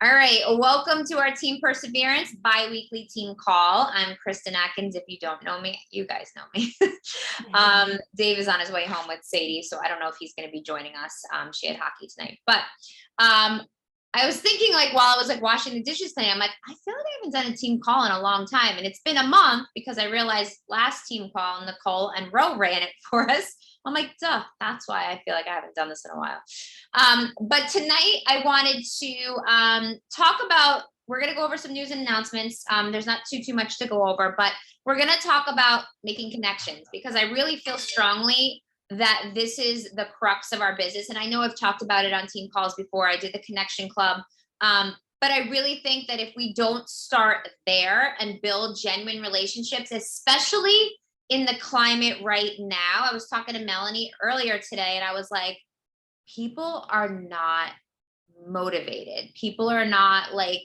All right, welcome to our Team Perseverance bi-weekly team call. I'm Kristen Atkins. If you don't know me, you guys know me. Dave is on his way home with Sadie, so I don't know if he's going to be joining us. She had hockey tonight, but I was thinking, like, while I was like washing the dishes tonight, I'm like, I feel like I haven't done a team call in a long time, and it's been a month because I realized last team call Nicole and Ro ran it for us. I'm like, duh, that's why I feel like I haven't done this in a while. But tonight I wanted to talk about, we're going to go over some news and announcements. There's not too much to go over, but we're going to talk about making connections because I really feel strongly that this is the crux of our business. And I know I've talked about it on team calls before. I did the Connection Club. But I really think that if we don't start there and build genuine relationships, especially in the climate right now. I was talking to Melanie earlier today and I was like, people are not motivated. People are not like,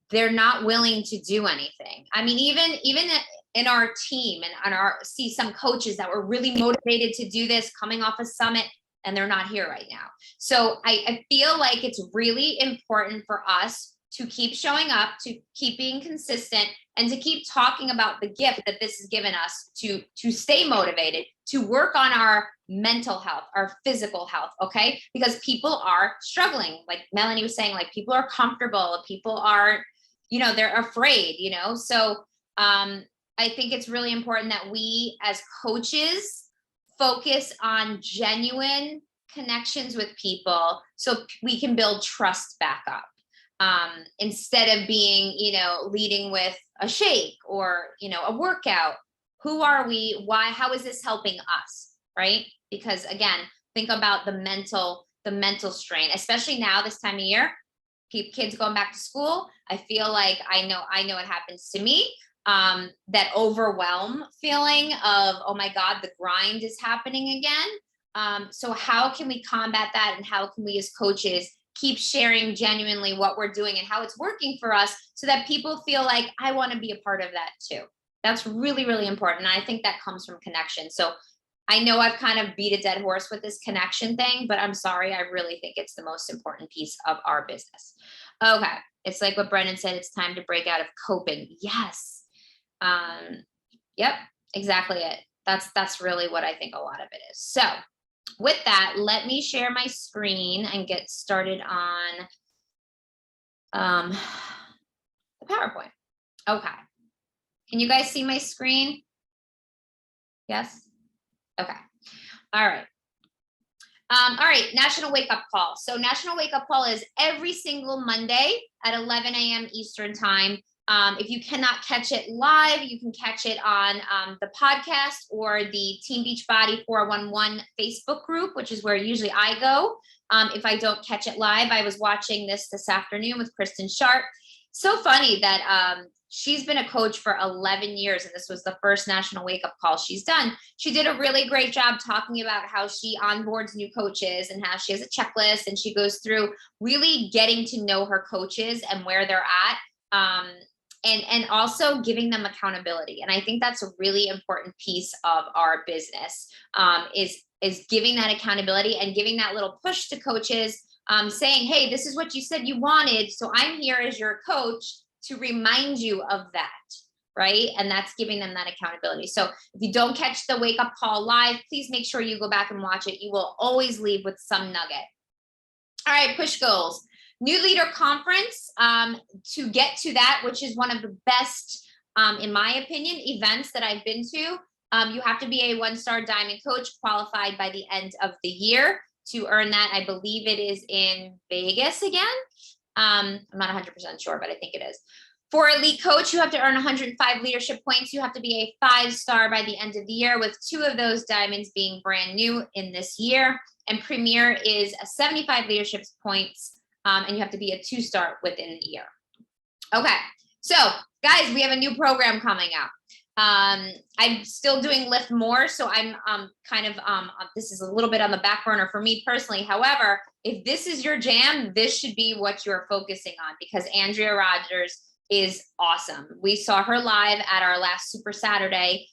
they're not willing to do anything. I mean, even in our team and see some coaches that were really motivated to do this coming off a summit and they're not here right now. So I feel like it's really important for us to keep showing up, to keep being consistent, and to keep talking about the gift that this has given us to stay motivated, to work on our mental health, our physical health, okay? Because people are struggling. Like Melanie was saying, like people are comfortable, people are, they're afraid, So I think it's really important that we as coaches focus on genuine connections with people so we can build trust back up. Instead of being, leading with a shake or, a workout. Who are we? Why? How is this helping us? Right? Because again, think about the mental strain, especially now this time of year, kids going back to school. I feel like I know it happens to me. That overwhelm feeling of, oh my God, the grind is happening again. So how can we combat that? And how can we as coaches keep sharing genuinely what we're doing and how it's working for us so that people feel like I want to be a part of that too. That's really, really important. And I think that comes from connection. So I know I've kind of beat a dead horse with this connection thing, but I'm sorry. I really think it's the most important piece of our business. Okay. It's like what Brennan said, it's time to break out of coping. Yes. Yep, exactly it. That's really what I think a lot of it is. So with that, let me share my screen and get started on the PowerPoint. Okay. Can you guys see my screen? Yes? Okay. All right. All right, National Wake Up Call. So National Wake Up Call is every single Monday at 11 a.m. Eastern Time. If you cannot catch it live, you can catch it on the podcast or the Team Beachbody 411 Facebook group, which is where usually I go. If I don't catch it live, I was watching this afternoon with Kristen Sharp. So funny that she's been a coach for 11 years, and this was the first National Wake Up Call she's done. She did a really great job talking about how she onboards new coaches and how she has a checklist, and she goes through really getting to know her coaches and where they're at. And also giving them accountability. And I think that's a really important piece of our business, is giving that accountability and giving that little push to coaches, saying, hey, this is what you said you wanted. So I'm here as your coach to remind you of that, right? And that's giving them that accountability. So if you don't catch the Wake Up Call live, please make sure you go back and watch it. You will always leave with some nugget. All right, push goals. New Leader Conference, to get to that, which is one of the best, in my opinion, events that I've been to. You have to be a 1-star diamond coach qualified by the end of the year to earn that. I believe it is in Vegas again. I'm not 100% sure, but I think it is. For Elite Coach, you have to earn 105 leadership points. You have to be a 5-star by the end of the year, with 2 of those diamonds being brand new in this year. And Premier is a 75 leadership points. And you have to be a 2-star within the year. Okay, so guys, we have a new program coming out. I'm still doing Lift More, so I'm kind of, this is a little bit on the back burner for me personally. However, if this is your jam, this should be what you're focusing on, because Andrea Rogers is awesome. We saw her live at our last Super Saturday.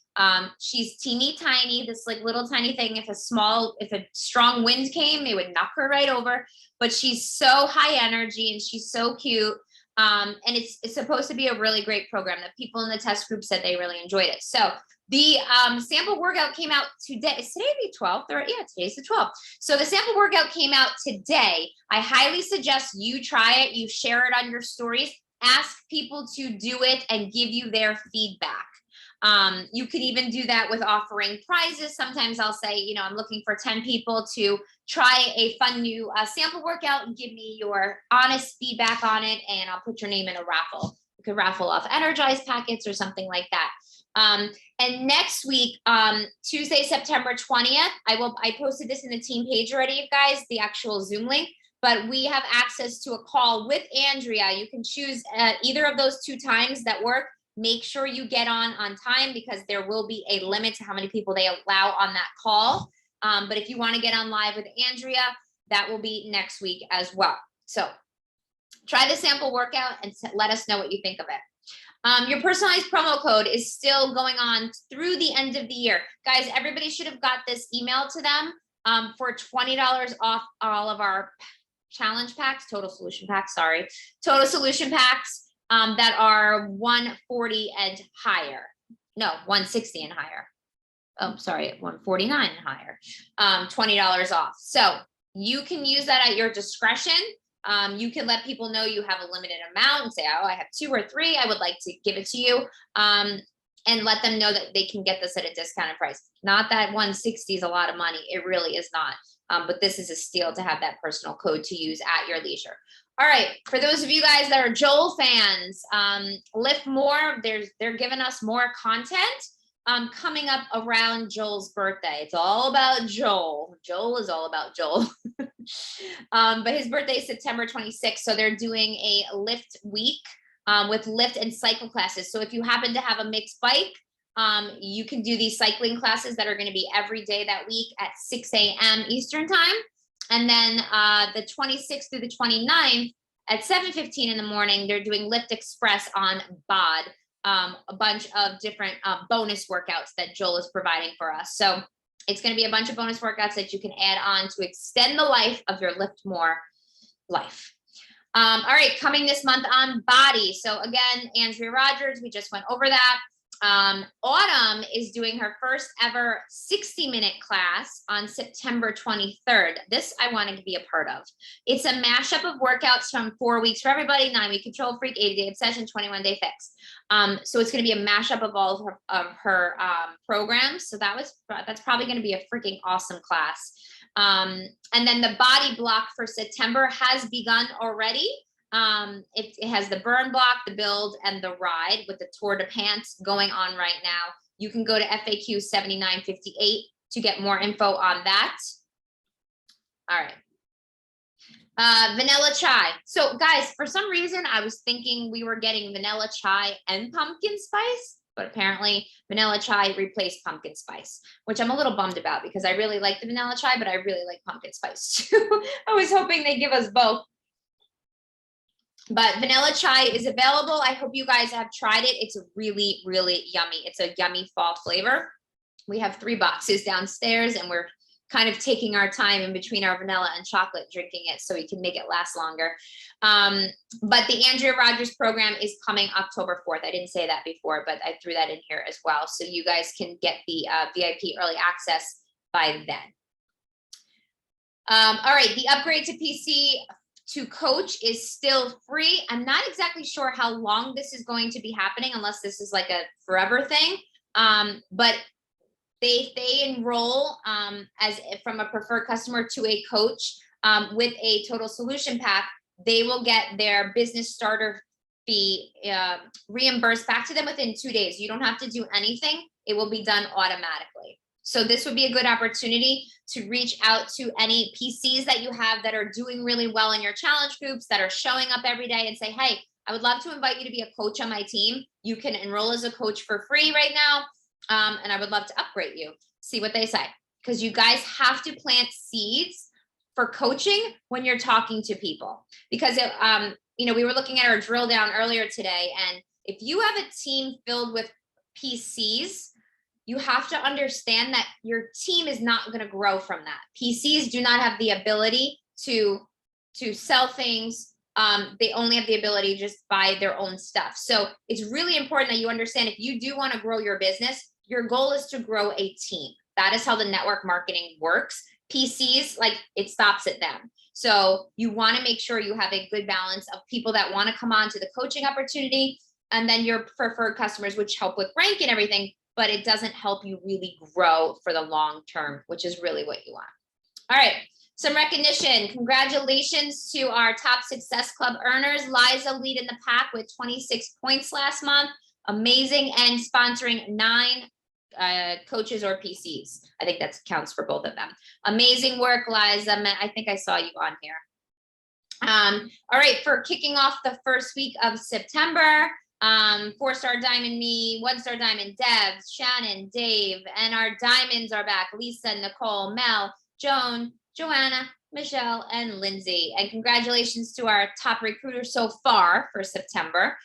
She's teeny tiny, this like little tiny thing. If a strong wind came, it would knock her right over, but she's so high energy and she's so cute. And it's supposed to be a really great program that people in the test group said they really enjoyed it. So the sample workout came out today. Is today the 12th? Or yeah, today's the 12th. So the sample workout came out today. I highly suggest you try it. You share it on your stories. Ask people to do it and give you their feedback. You could even do that with offering prizes. Sometimes I'll say, you know, I'm looking for 10 people to try a fun new sample workout and give me your honest feedback on it, and I'll put your name in a raffle. You could raffle off Energize packets or something like that. And next week, Tuesday, September 20th, I posted this in the team page already, you guys, the actual Zoom link, but we have access to a call with Andrea. You can choose either of those 2 times that work. Make sure you get on time because there will be a limit to how many people they allow on that call. But if you want to get on live with Andrea, that will be next week as well. So try the sample workout and let us know what you think of it. Your personalized promo code is still going on through the end of the year. Guys, everybody should have got this email to them for $20 off all of our challenge packs, total solution packs that are 140 and higher. No, 160 and higher. Oh, sorry, 149 and higher. $20 off. So you can use that at your discretion. You can let people know you have a limited amount and say, oh, I have 2 or 3. I would like to give it to you. And let them know that they can get this at a discounted price. Not that 160 is a lot of money. It really is not. But this is a steal to have that personal code to use at your leisure. All right, for those of you guys that are Joel fans, Lift More, they're giving us more content coming up around Joel's birthday. It's all about Joel. Joel is all about Joel. But his birthday is September 26th, so they're doing a Lift week with Lift and cycle classes. So if you happen to have a mixed bike, you can do these cycling classes that are going to be every day that week at 6 a.m. Eastern time. And then the 26th through the 29th at 7:15 in the morning, they're doing Lift Express on BOD, a bunch of different bonus workouts that Joel is providing for us. So it's going to be a bunch of bonus workouts that you can add on to extend the life of your Lift More life. All right, coming this month on Body. So again, Andrea Rogers, we just went over that. Autumn is doing her first ever 60-minute class on September 23rd. This I want to be a part of. It's a mashup of workouts from 4 weeks for everybody, 9-week control freak, 80-day obsession, 21-day fix. So it's going to be a mashup of all of her programs. So that's probably going to be a freaking awesome class. And then the body block for September has begun already. It has the burn block, the build, and the ride with the Tour de Pants going on right now. You can go to FAQ 7958 to get more info on that. All right. Vanilla chai. So guys, for some reason, I was thinking we were getting vanilla chai and pumpkin spice, but apparently vanilla chai replaced pumpkin spice, which I'm a little bummed about because I really like the vanilla chai, but I really like pumpkin spice too. I was hoping they'd give us both. But vanilla chai is available. I hope you guys have tried it. It's really, really yummy. It's a yummy fall flavor. We have 3 boxes downstairs and we're kind of taking our time in between our vanilla and chocolate drinking it so we can make it last longer. But the Andrea Rogers program is coming October 4th. I didn't say that before, but I threw that in here as well. So you guys can get the VIP early access by then. All right, the upgrade to PC to coach is still free. I'm not exactly sure how long this is going to be happening unless this is like a forever thing. But they enroll as from a preferred customer to a coach with a total solution pack, they will get their business starter fee reimbursed back to them within 2 days. You don't have to do anything. It will be done automatically. So this would be a good opportunity to reach out to any PCs that you have that are doing really well in your challenge groups, that are showing up every day, and say, hey, I would love to invite you to be a coach on my team. You can enroll as a coach for free right now. And I would love to upgrade you. See what they say. Because you guys have to plant seeds for coaching when you're talking to people. Because, we were looking at our drill down earlier today. And if you have a team filled with PCs, you have to understand that your team is not going to grow from that. PCs do not have the ability to sell things. They only have the ability to just buy their own stuff. So it's really important that you understand, if you do want to grow your business, your goal is to grow a team. That is how the network marketing works. PCs, like, it stops at them. So you want to make sure you have a good balance of people that want to come on to the coaching opportunity, and then your preferred customers, which help with rank and everything, but it doesn't help you really grow for the long term, which is really what you want. All right, some recognition. Congratulations to our top Success Club earners. Liza lead in the pack with 26 points last month. Amazing, and sponsoring 9 coaches or PCs. I think that counts for both of them. Amazing work, Liza. I think I saw you on here. All right, for kicking off the first week of September, 4-star diamond me, 1-star diamond Dev, Shannon, Dave, and our diamonds are back. Lisa, Nicole, Mel, Joan, Joanna, Michelle, and Lindsay. And congratulations to our top recruiters so far for September.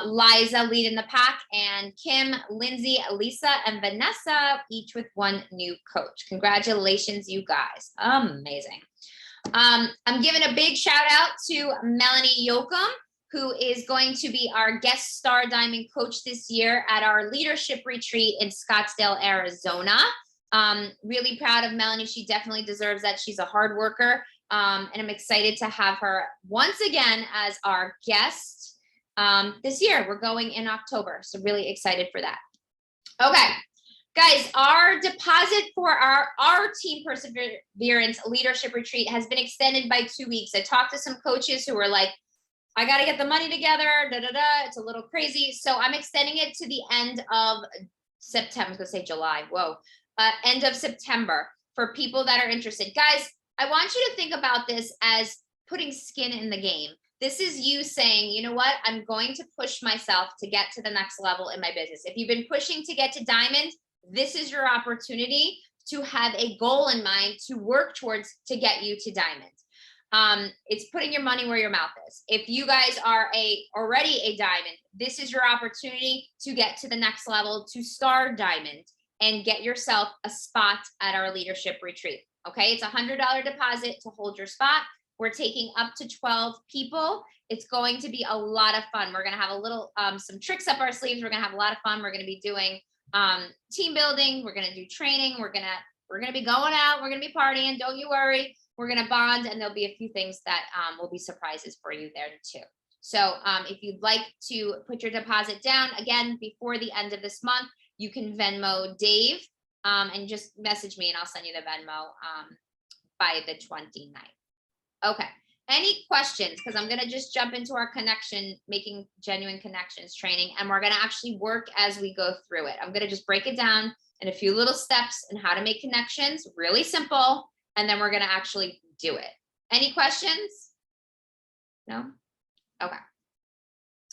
Liza lead in the pack, and Kim, Lindsay, Lisa, and Vanessa, each with 1 new coach. Congratulations, you guys. Amazing. I'm giving a big shout out to Melanie Yoakum, who is going to be our guest star diamond coach this year at our leadership retreat in Scottsdale, Arizona. Really proud of Melanie. She definitely deserves that. She's a hard worker. And I'm excited to have her once again as our guest this year. We're going in October, so really excited for that. Okay, guys, our deposit for our Team Perseverance leadership retreat has been extended by 2 weeks. I talked to some coaches who were like, I got to get the money together, it's a little crazy. So I'm extending it to the end of September. I was gonna say July, whoa. End of September for people that are interested. Guys, I want you to think about this as putting skin in the game. This is you saying, you know what, I'm going to push myself to get to the next level in my business. If you've been pushing to get to diamond, this is your opportunity to have a goal in mind to work towards to get you to diamond. It's putting your money where your mouth is. If you guys are already a diamond, this is your opportunity to get to the next level, to star diamond, and get yourself a spot at our leadership retreat. Okay, it's a $100 deposit to hold your spot. We're taking up to 12 people. It's going to be a lot of fun. We're going to have a little, some tricks up our sleeves. We're going to have a lot of fun. We're going to be doing team building. We're going to do training. We're going to be going out. We're going to be partying. Don't you worry. We're going to bond, and there'll be a few things that will be surprises for you there too. So if you'd like to put your deposit down, again, before the end of this month, you can Venmo Dave and just message me and I'll send you the Venmo by the 29th. Okay. Any questions? Because I'm going to just jump into our making genuine connections training, and we're going to actually work as we go through it. I'm going to just break it down in a few little steps and how to make connections, really simple, and then we're going to actually do it. Any questions? No? Okay.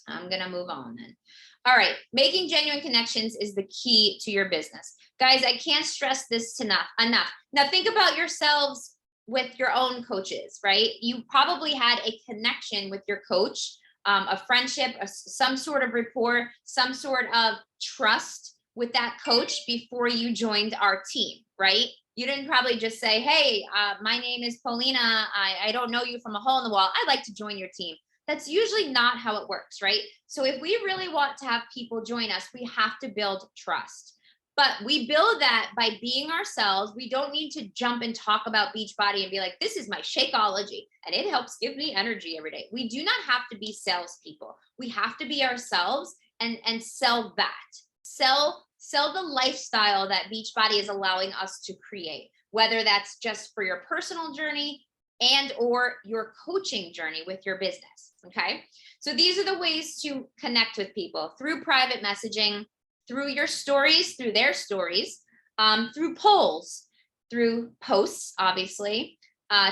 I'm going to move on then. All right. Making genuine connections is the key to your business. Guys, I can't stress this enough. Now think about yourselves with your own coaches, right? You probably had a connection with your coach, a friendship, some sort of rapport, some sort of trust with that coach before you joined our team, right? You didn't probably just say, hey, my name is Paulina. I don't know you from a hole in the wall. I'd like to join your team. That's usually not how it works, right? So if we really want to have people join us, we have to build trust. But we build that by being ourselves. We don't need to jump and talk about Beachbody and be like, this is my Shakeology and it helps give me energy every day. We do not have to be salespeople. We have to be ourselves and sell that. Sell the lifestyle that Beachbody is allowing us to create, whether that's just for your personal journey and or your coaching journey with your business, okay? So these are the ways to connect with people: through private messaging, through your stories, through their stories, through polls, through posts, obviously,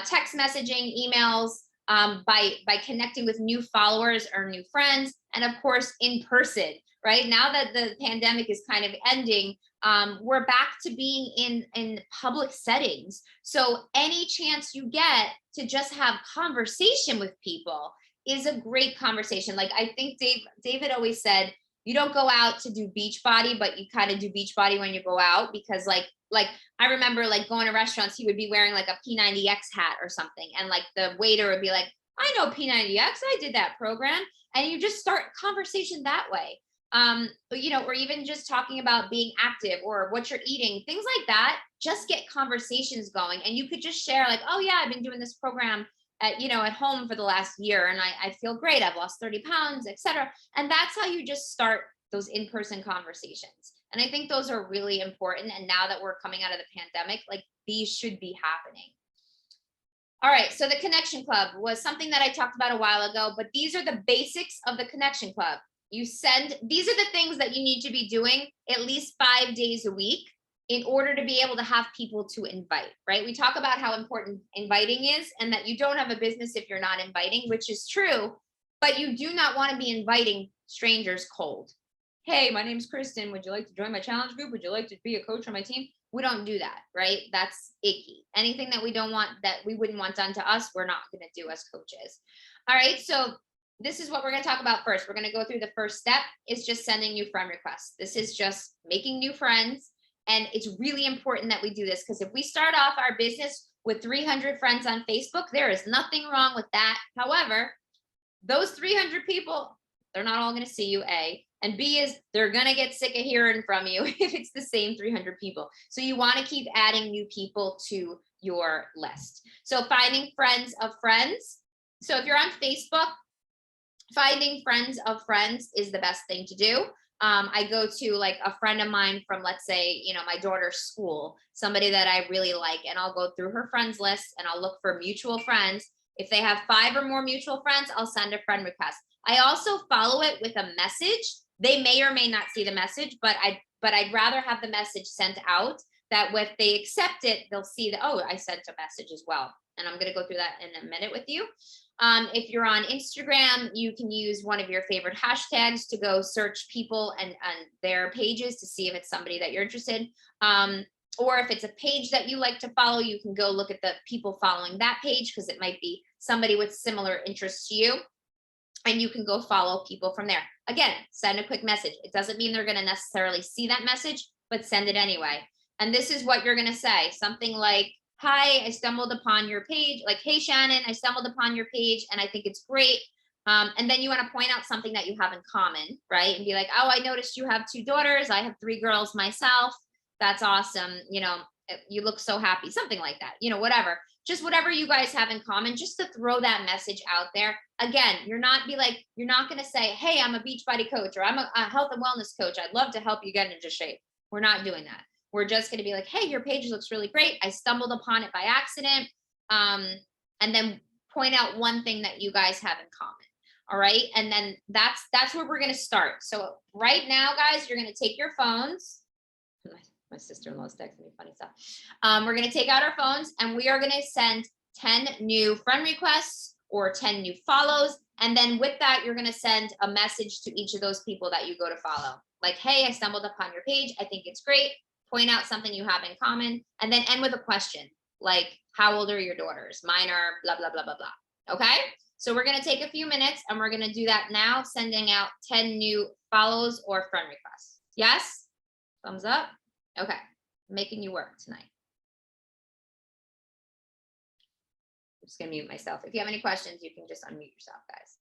text messaging, emails, by connecting with new followers or new friends, and of course, in person, right? Now that the pandemic is kind of ending, we're back to being in public settings. So any chance you get to just have conversation with people is a great conversation. Like I think David always said, you don't go out to do beach body, but you kind of do beach body when you go out, because like I remember like going to restaurants, he would be wearing like a P90X hat or something. And like the waiter would be like, I know P90X, I did that program. And you just start conversation that way. You know, or even just talking about being active or what you're eating, things like that, just get conversations going. And you could just share like, oh yeah, I've been doing this program at, you know, at home for the last year, and I feel great. I've lost 30 pounds, etc. And that's how you just start those in-person conversations. And I think those are really important. And now that we're coming out of the pandemic, like these should be happening. All right, so the Connection Club was something that I talked about a while ago, but these are the basics of the Connection Club. These are the things that you need to be doing at least 5 days a week in order to be able to have people to invite, right? We talk about how important inviting is and that you don't have a business if you're not inviting, which is true, but you do not want to be inviting strangers cold. Hey, my name's Kristen. Would you like to join my challenge group? Would you like to be a coach on my team? We don't do that, right? That's icky. Anything that we don't want, that we wouldn't want done to us, we're not going to do as coaches. All right. So this is what we're going to talk about first. We're going to go through the first step is just sending new friend requests. This is just making new friends. And it's really important that we do this, because if we start off our business with 300 friends on Facebook, there is nothing wrong with that. However, those 300 people, they're not all going to see you, A. And B is they're going to get sick of hearing from you if it's the same 300 people. So you want to keep adding new people to your list. So finding friends of friends. So if you're on Facebook, finding friends of friends is the best thing to do. I go to like a friend of mine from, let's say, you know, my daughter's school, somebody that I really like, and I'll go through her friends list and I'll look for mutual friends. If they have 5 or more mutual friends, I'll send a friend request. I also follow it with a message. They may or may not see the message, but I'd rather have the message sent out, that if they accept it, they'll see that, oh, I sent a message as well. And I'm going to go through that in a minute with you. If you're on Instagram, you can use one of your favorite hashtags to go search people and their pages to see if it's somebody that you're interested in. Or if it's a page that you like to follow, you can go look at the people following that page, because it might be somebody with similar interests to you. And you can go follow people from there. Again, send a quick message. It doesn't mean they're going to necessarily see that message, but send it anyway. And this is what you're going to say. Something like, hi, I stumbled upon your page. Like, hey, Shannon, I stumbled upon your page and I think it's great. And then you want to point out something that you have in common, right? And be like, oh, I noticed you have 2 daughters. I have 3 girls myself. That's awesome. You know, you look so happy, something like that, you know, whatever. Just whatever you guys have in common, just to throw that message out there. Again, you're not going to say, hey, I'm a Beachbody coach, or I'm a health and wellness coach. I'd love to help you get into shape. We're not doing that. We're just going to be like, hey, your page looks really great. I stumbled upon it by accident. And then point out one thing that you guys have in common. All right. And then that's where we're going to start. So right now, guys, you're going to take your phones. My sister-in-law is texting me funny stuff. We're going to take out our phones and we are going to send 10 new friend requests or 10 new follows. And then with that, you're going to send a message to each of those people that you go to follow. Like, hey, I stumbled upon your page. I think it's great. Point out something you have in common, and then end with a question like, how old are your daughters? Mine are blah, blah, blah, blah, blah. Okay. So we're going to take a few minutes and we're going to do that now, sending out 10 new follows or friend requests. Yes. Thumbs up. Okay, making you work tonight. I'm just gonna mute myself. If you have any questions, you can just unmute yourself, guys.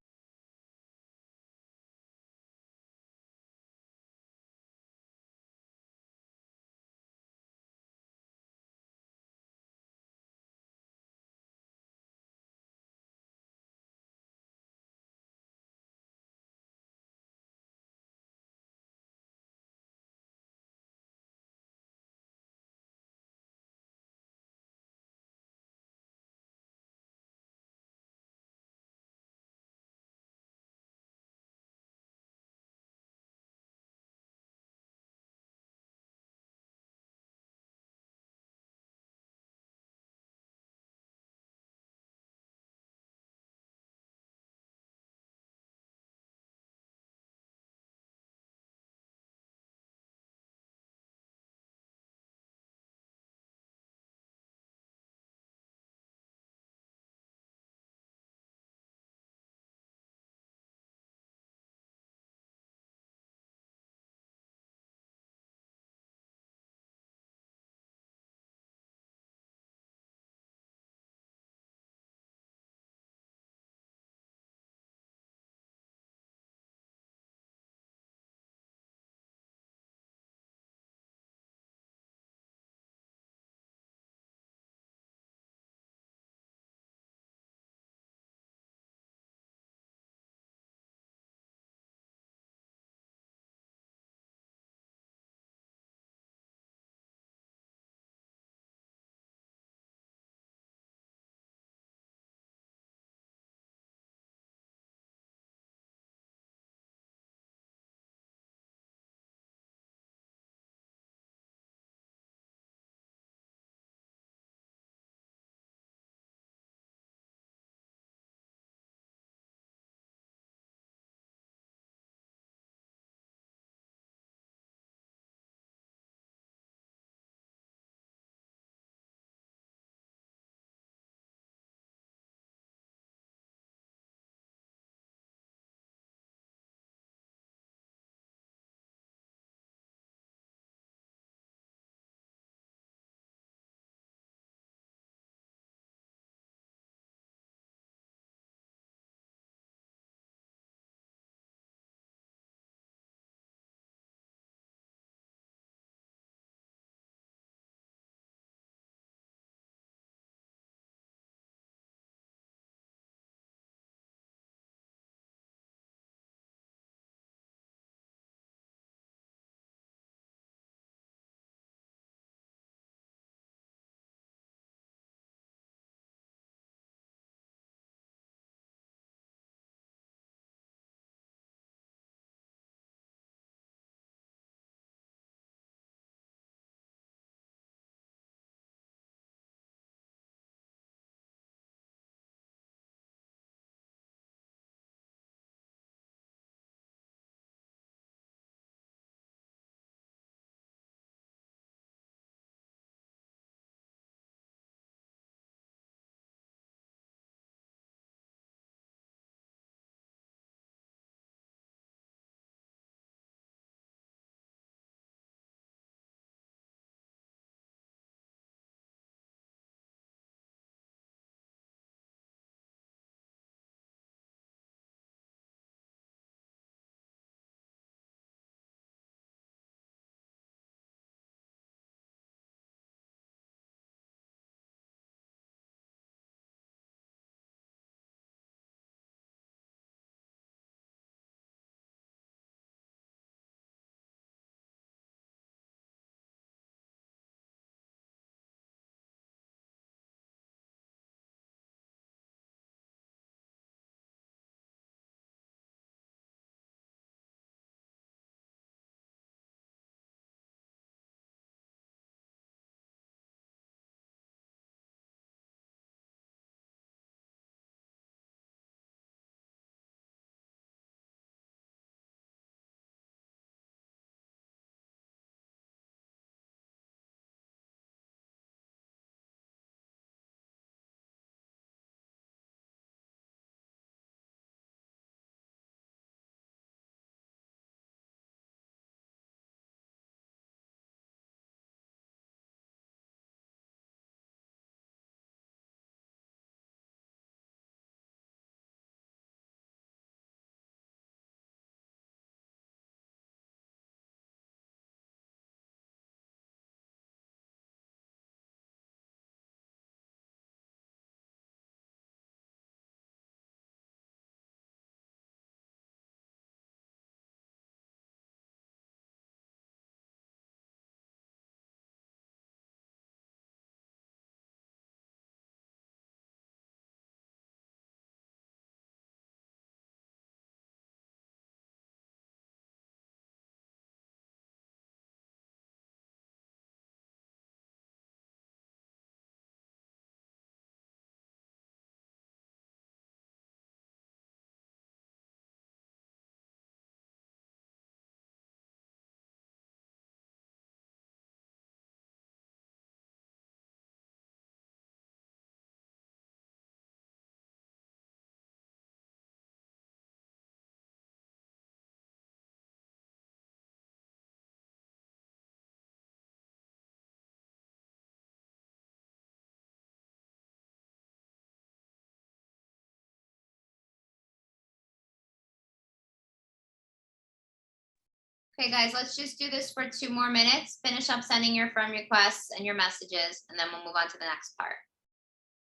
Okay, guys, let's just do this for 2 more minutes. Finish up sending your friend requests and your messages, and then we'll move on to the next part.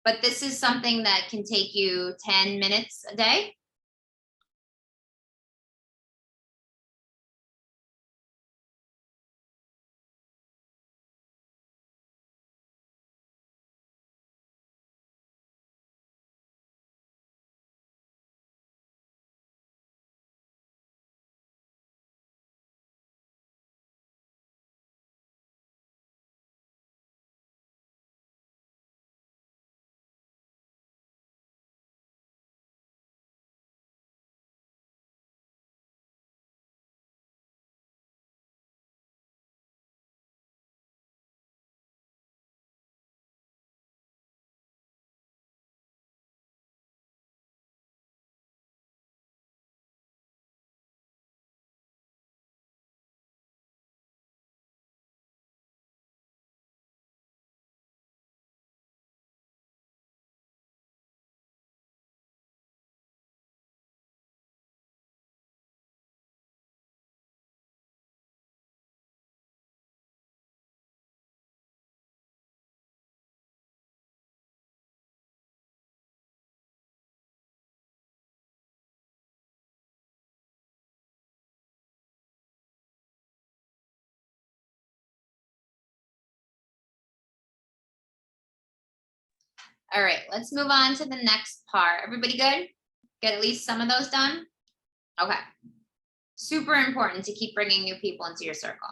But this is something that can take you 10 minutes a day. All right, let's move on to the next part. Everybody good? Get at least some of those done? Okay. Super important to keep bringing new people into your circle.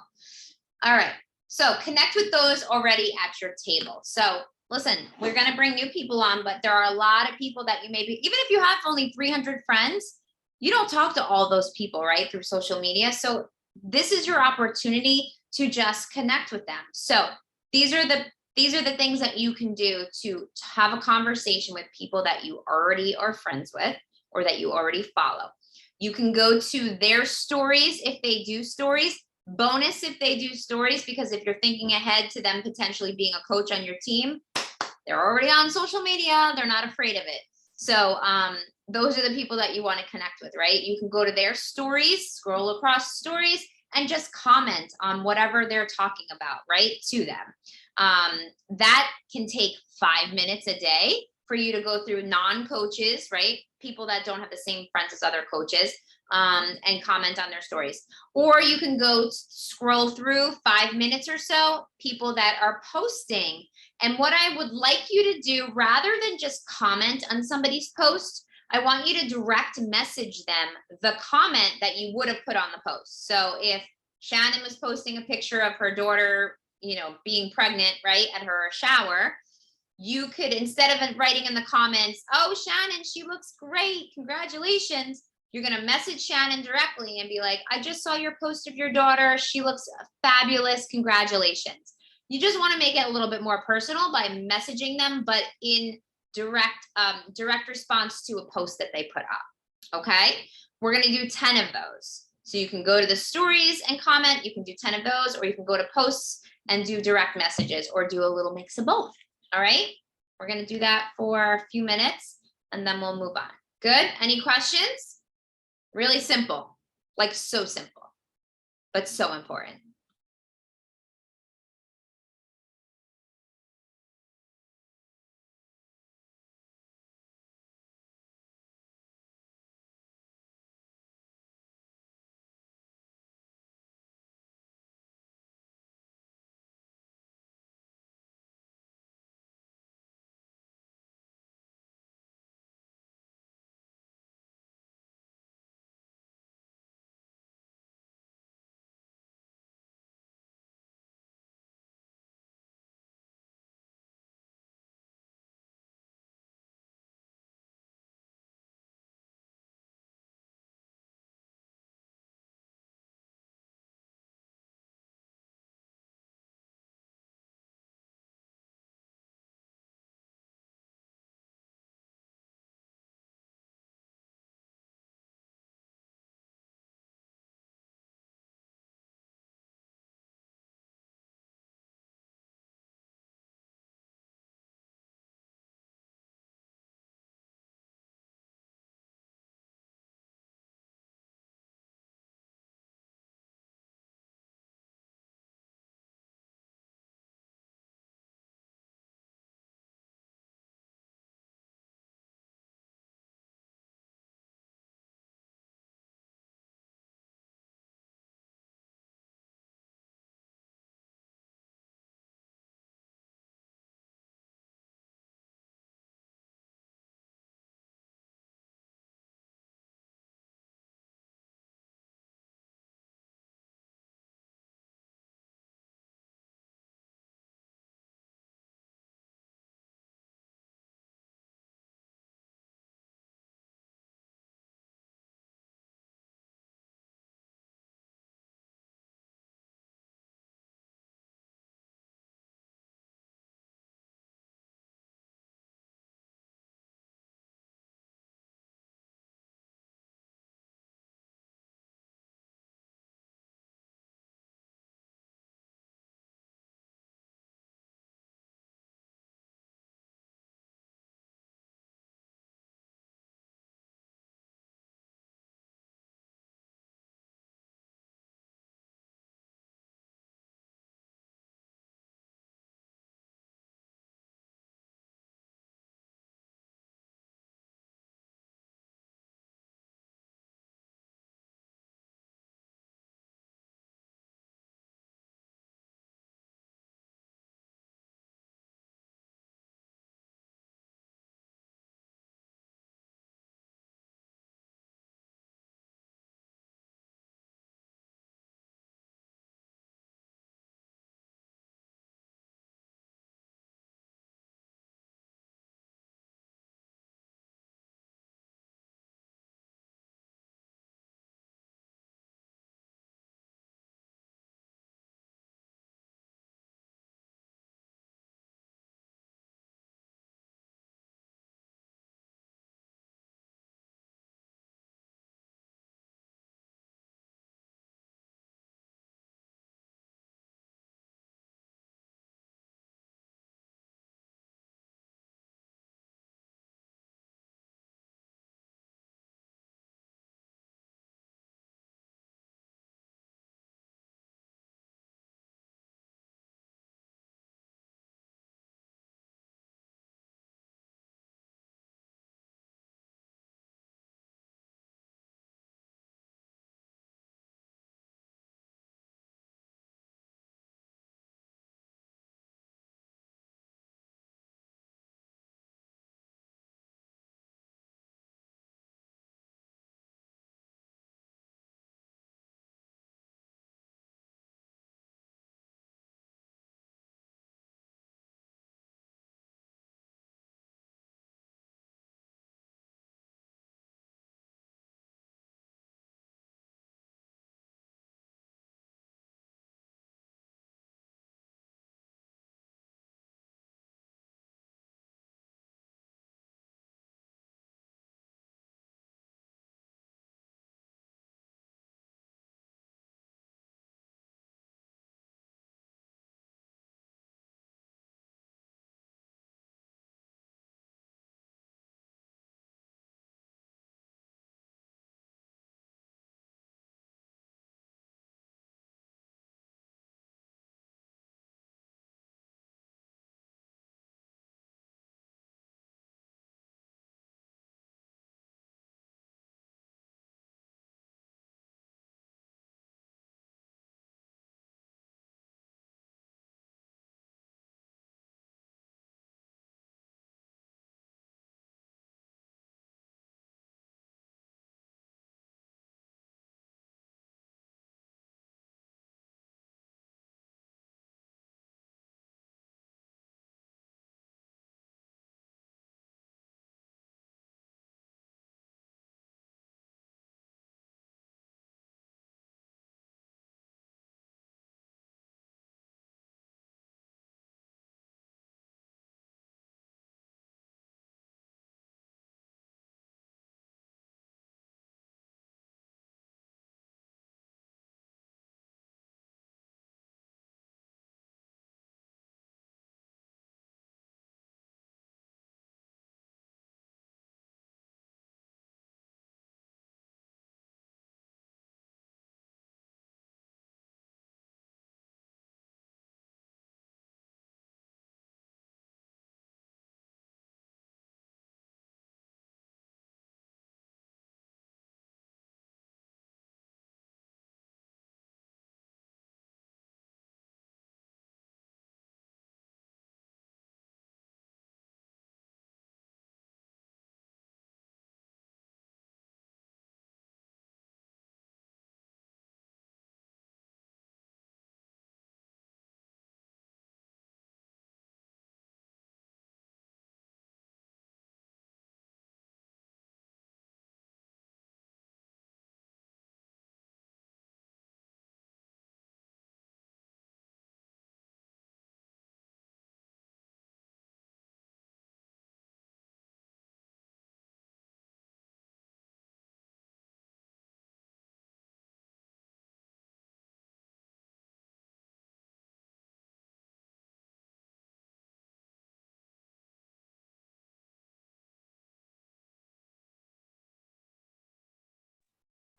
All right, so connect with those already at your table. So listen, we're going to bring new people on, but there are a lot of people that you maybe, even if you have only 300 friends, you don't talk to all those people, right, through social media. So this is your opportunity to just connect with them. So these are the things that you can do to have a conversation with people that you already are friends with or that you already follow. You can go to their stories if they do stories. Bonus if they do stories, because if you're thinking ahead to them potentially being a coach on your team, they're already on social media. They're not afraid of it. So those are the people that you want to connect with, right? You can go to their stories, scroll across stories, and just comment on whatever they're talking about, right, to them. That can take 5 minutes a day for you to go through non-coaches, right? People that don't have the same friends as other coaches, and comment on their stories. Or you can go scroll through 5 minutes or so, people that are posting. And what I would like you to do, rather than just comment on somebody's post, I want you to direct message them the comment that you would have put on the post. So if Shannon was posting a picture of her daughter, being pregnant, right, at her shower, you could, instead of writing in the comments, "Oh, Shannon, she looks great, congratulations," you're going to message Shannon directly and be like, "I just saw your post of your daughter. She looks fabulous. Congratulations." You just want to make it a little bit more personal by messaging them, but in direct response to a post that they put up. Okay. We're going to do 10 of those. So you can go to the stories and comment. You can do 10 of those, or you can go to posts and do direct messages, or do a little mix of both. All right. We're going to do that for a few minutes and then we'll move on. Good. Any questions? Really simple, like so simple, but so important.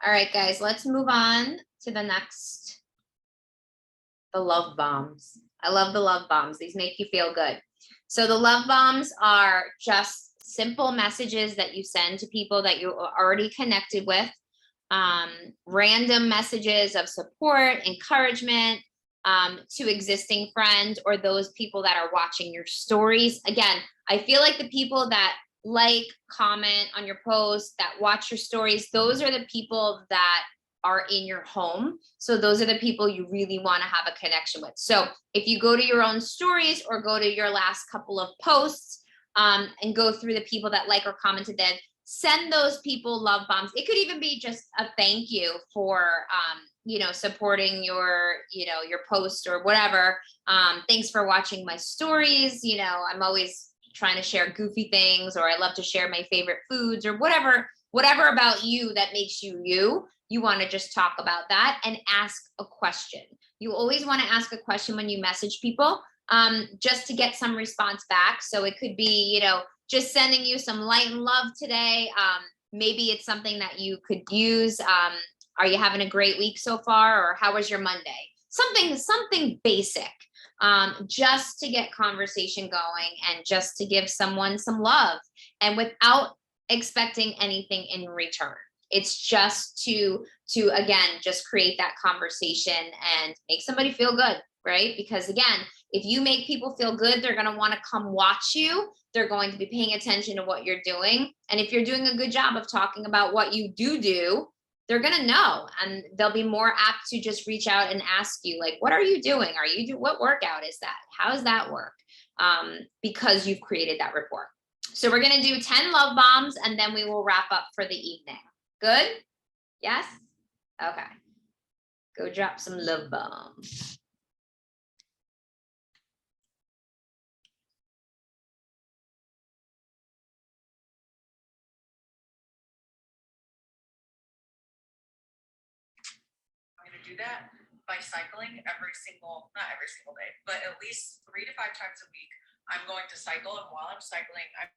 All right, guys, let's move on to the next. The love bombs. I love the love bombs. These make you feel good. So the love bombs are just simple messages that you send to people that you are already connected with. Random messages of support, encouragement, to existing friends or those people that are watching your stories. Again, I feel like the people that like, comment on your posts, that watch your stories, those are the people that are in your home. So those are the people you really want to have a connection with. So if you go to your own stories or go to your last couple of posts, and go through the people that like or commented, then send those people love bombs. It could even be just a thank you for supporting your post or whatever. Thanks for watching my stories. I'm always trying to share goofy things, or I love to share my favorite foods, or whatever about you that makes you you want to just talk about that and ask a question. You always want to ask a question when you message people, just to get some response back. So it could be, just sending you some light and love today. Maybe it's something that you could use. Are you having a great week so far? Or how was your Monday? Something basic, just to get conversation going and just to give someone some love, and without expecting anything in return. It's just to again, just create that conversation and make somebody feel good, right? Because again, if you make people feel good, they're going to want to come watch you. They're going to be paying attention to what you're doing. And if you're doing a good job of talking about what you do, they're going to know, and they'll be more apt to just reach out and ask you, like, what are you doing? What workout is that? How does that work? Because you've created that rapport. So we're going to do 10 love bombs, and then we will wrap up for the evening. Good? Yes? Okay. Go drop some love bombs. I'm going to do that by cycling not every single day, but at least 3 to 5 times a week. I'm going to cycle, and while I'm cycling, I'm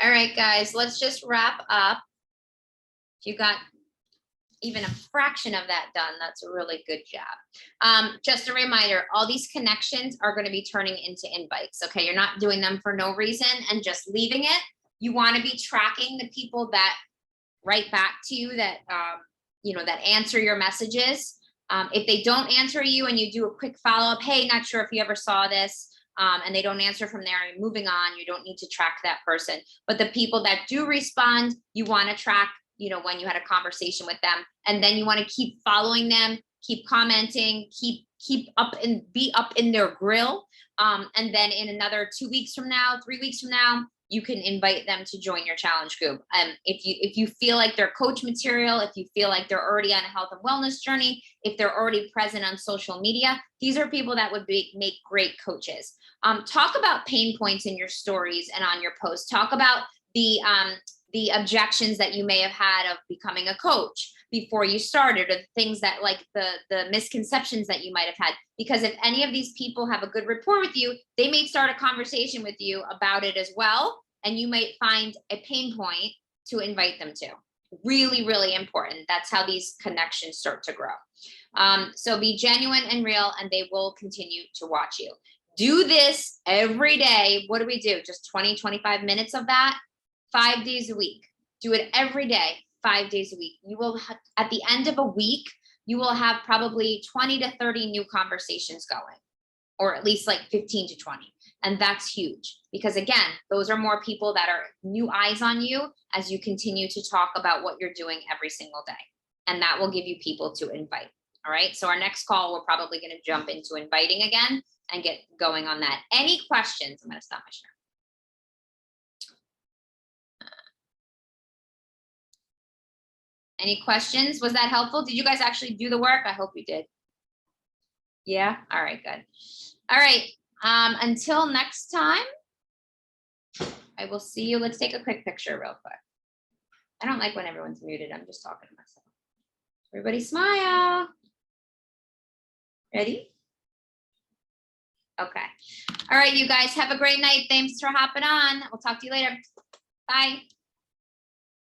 All right, guys, let's just wrap up. If you got even a fraction of that done, that's a really good job. Just a reminder, all these connections are going to be turning into invites. Okay, you're not doing them for no reason and just leaving it. You want to be tracking the people that write back to you, that that answer your messages. If they don't answer you and you do a quick follow-up, hey, not sure if you ever saw this, and they don't answer from there, you're moving on. You don't need to track that person. But the people that do respond, you want to track, when you had a conversation with them, and then you want to keep following them, keep commenting, keep up and be up in their grill. And then in another 2 weeks from now, 3 weeks from now, you can invite them to join your challenge group. If you feel like they're coach material, if you feel like they're already on a health and wellness journey, if they're already present on social media, these are people that would make great coaches. Talk about pain points in your stories and on your posts. Talk about the objections that you may have had of becoming a coach before you started, or the things that, like the misconceptions that you might have had. Because if any of these people have a good rapport with you, they may start a conversation with you about it as well, and you might find a pain point to invite them to. Really, really important. That's how these connections start to grow. So be genuine and real, and they will continue to watch you. Do this every day. What do we do? Just 20, 25 minutes of that, 5 days a week. Do it every day, 5 days a week. You will, at the end of a week, you will have probably 20 to 30 new conversations going, or at least like 15 to 20. And that's huge, because again, those are more people that are new eyes on you as you continue to talk about what you're doing every single day. And that will give you people to invite. All right. So our next call, we're probably going to jump into inviting again and get going on that. Any questions? I'm going to stop my share. Any questions? Was that helpful? Did you guys actually do the work? I hope you did. Yeah. All right, good. All right. Until next time, I will see you. Let's take a quick picture real quick. I don't like when everyone's muted. I'm just talking to myself. Everybody smile. Ready? Okay. All right, you guys have a great night. Thanks for hopping on. We'll talk to you later. Bye.